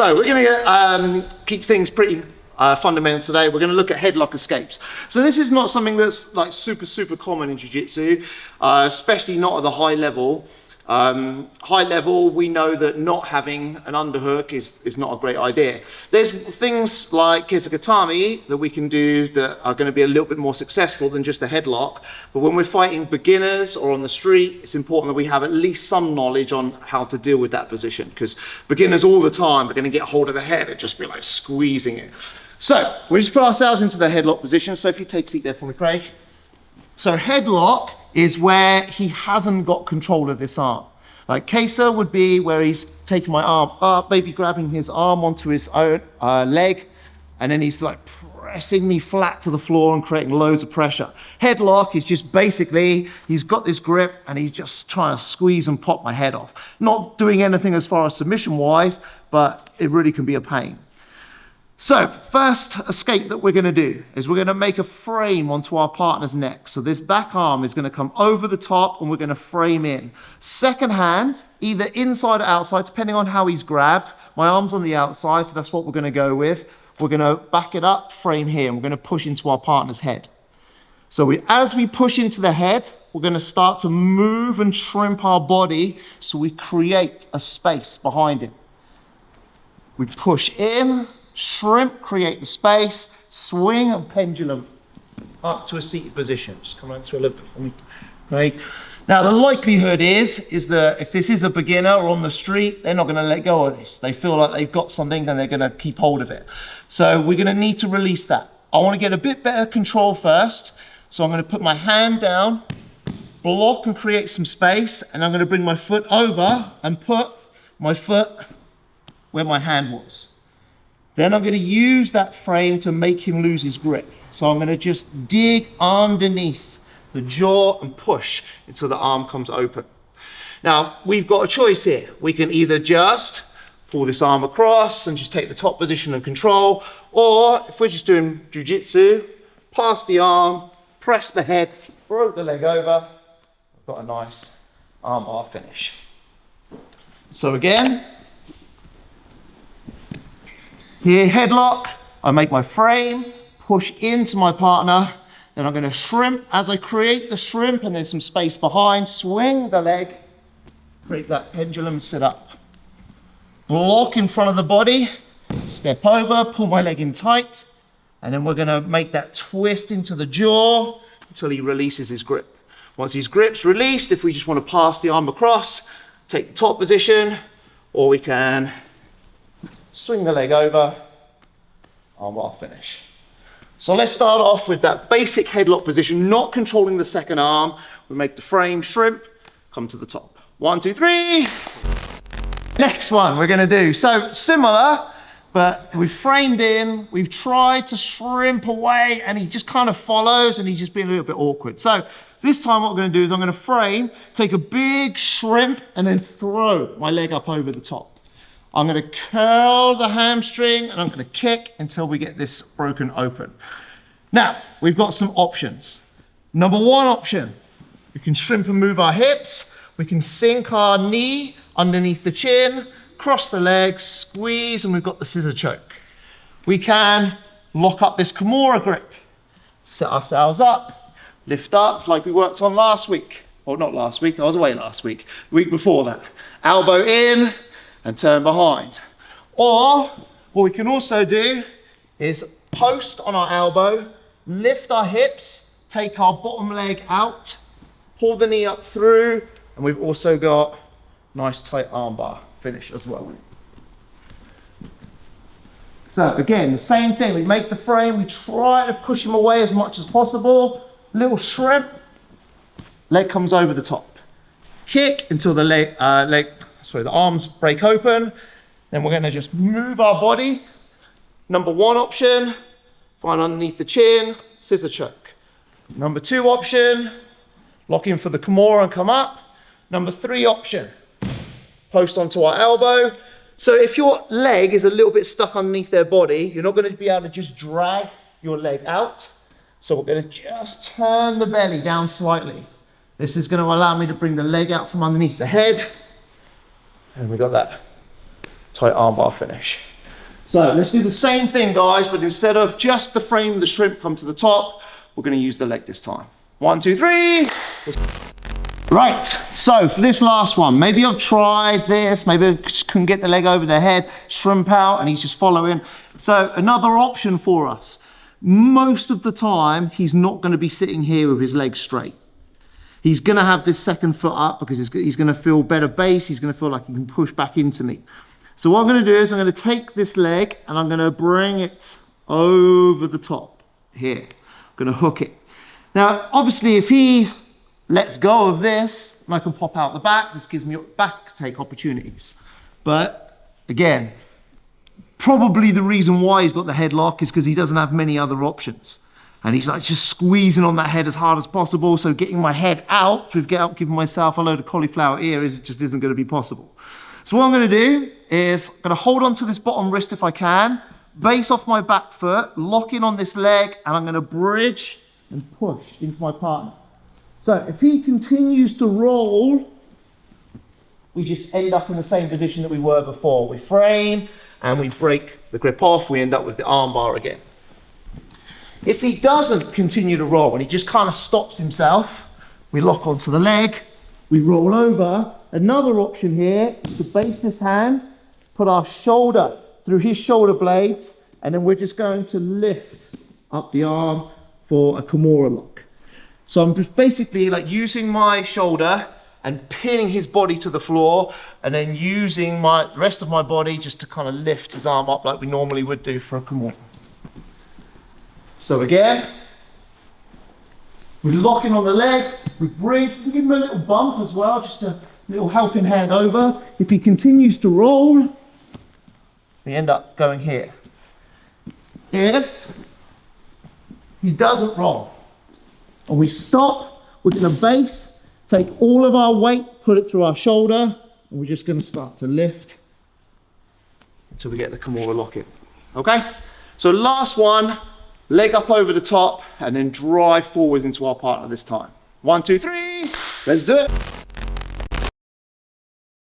So we're going to keep things pretty fundamental today. We're going to look at headlock escapes. So this is not something that's like super common in jiu-jitsu, especially not at the high level. High level, we know that not having an underhook is not a great idea. There's things like kisagatami that we can do that are going to be a little bit more successful than just a headlock. But when we're fighting beginners or on the street, it's important that we have at least some knowledge on how to deal with that position, because beginners all the time are going to get hold of the head and just be like squeezing it. So we just put ourselves into the headlock position. So if you take a seat there for me, Craig. So headlock is where he hasn't got control of this arm. Like Kesa would be where he's taking my arm up, maybe grabbing his arm onto his own leg, and then he's like pressing me flat to the floor and creating loads of pressure. Headlock is just basically, he's got this grip and he's just trying to squeeze and pop my head off. Not doing anything as far as submission wise, but it really can be a pain. So first escape that we're going to do is we're going to make a frame onto our partner's neck. So this back arm is going to come over the top and we're going to frame in. Second hand, either inside or outside, depending on how he's grabbed. My arm's on the outside, so that's what we're going to go with. We're going to back it up, frame here, and we're going to push into our partner's head. So as we push into the head, we're going to start to move and shrimp our body so we create a space behind him. We push in, shrimp, create the space, swing and pendulum up to a seated position. Just come around to a little bit for me, right? Now the likelihood is that if this is a beginner or on the street, they're not going to let go of this. They feel like they've got something and they're going to keep hold of it. So we're going to need to release that. I want to get a bit better control first. So I'm going to put my hand down, block and create some space, and I'm going to bring my foot over and put my foot where my hand was. Then I'm going to use that frame to make him lose his grip. So I'm going to just dig underneath the jaw and push until the arm comes open. Now, we've got a choice here. We can either just pull this arm across and just take the top position and control, or if we're just doing jiu-jitsu, pass the arm, press the head, throw the leg over. I've got a nice arm bar finish. So again, here, headlock, I make my frame, push into my partner, then I'm going to shrimp. As I create the shrimp and there's some space behind, swing the leg, create that pendulum sit up. Block in front of the body, step over, pull my leg in tight, and then we're going to make that twist into the jaw until he releases his grip. Once his grip's released, if we just want to pass the arm across, take the top position, or we can swing the leg over, arm bar finish. So let's start off with that basic headlock position, not controlling the second arm. We make the frame, shrimp, come to the top. 1, 2, 3. Next one we're going to do. So similar, but we've framed in, we've tried to shrimp away, and he just kind of follows, and he's just being a little bit awkward. So this time what we're going to do is I'm going to frame, take a big shrimp, and then throw my leg up over the top. I'm going to curl the hamstring and I'm going to kick until we get this broken open. Now, we've got some options. Number one option, we can shrimp and move our hips. We can sink our knee underneath the chin, cross the legs, squeeze, and we've got the scissor choke. We can lock up this Kimura grip, set ourselves up, lift up like we worked on last week. Or not last week, I was away last week, the week before that. Elbow in, and turn behind. Or what we can also do is post on our elbow, lift our hips, take our bottom leg out, pull the knee up through, and we've also got nice tight arm bar finish as well. So again, the same thing, we make the frame, we try to push him away as much as possible, little shrimp, leg comes over the top. Kick until the the arms break open. Then we're going to just move our body. Number one option, find underneath the chin, scissor choke. Number two option, lock in for the Kimura and come up. Number three option, post onto our elbow. So if your leg is a little bit stuck underneath their body, you're not going to be able to just drag your leg out. So we're going to just turn the belly down slightly. This is going to allow me to bring the leg out from underneath the head. And we got that tight armbar finish. So let's do the same thing, guys, but instead of just the frame of the shrimp come to the top, we're going to use the leg this time. 1, 2, 3. Right, so for this last one, maybe I've tried this, maybe I just couldn't get the leg over the head, shrimp out, and he's just following. So another option for us. Most of the time, he's not going to be sitting here with his legs straight. He's going to have this second foot up because he's going to feel better base. He's going to feel like he can push back into me. So what I'm going to do is I'm going to take this leg and I'm going to bring it over the top here. I'm going to hook it. Now, obviously, if he lets go of this, and I can pop out the back, this gives me back take opportunities. But again, probably the reason why he's got the headlock is because he doesn't have many other options. And he's like just squeezing on that head as hard as possible. So getting my head out without giving myself a load of cauliflower ear just isn't going to be possible. So what I'm going to do is I'm going to hold on to this bottom wrist if I can, base off my back foot, lock in on this leg, and I'm going to bridge and push into my partner. So if he continues to roll, we just end up in the same position that we were before. We frame and we break the grip off, we end up with the arm bar again. If he doesn't continue to roll and he just kind of stops himself, we lock onto the leg, we roll over. Another option here is to base this hand, put our shoulder through his shoulder blades, and then we're just going to lift up the arm for a Kimura lock. So I'm just basically like using my shoulder and pinning his body to the floor, and then using the rest of my body just to kind of lift his arm up like we normally would do for a Kimura. So again, we lock in on the leg, we bridge, we give him a little bump as well, just a little helping hand over. If he continues to roll, we end up going here. If he doesn't roll, and we stop, we're going to base, take all of our weight, put it through our shoulder, and we're just going to start to lift until we get the Kimura lock in. Okay? So last one, leg up over the top, and then drive forwards into our partner this time. 1, 2, 3, let's do it.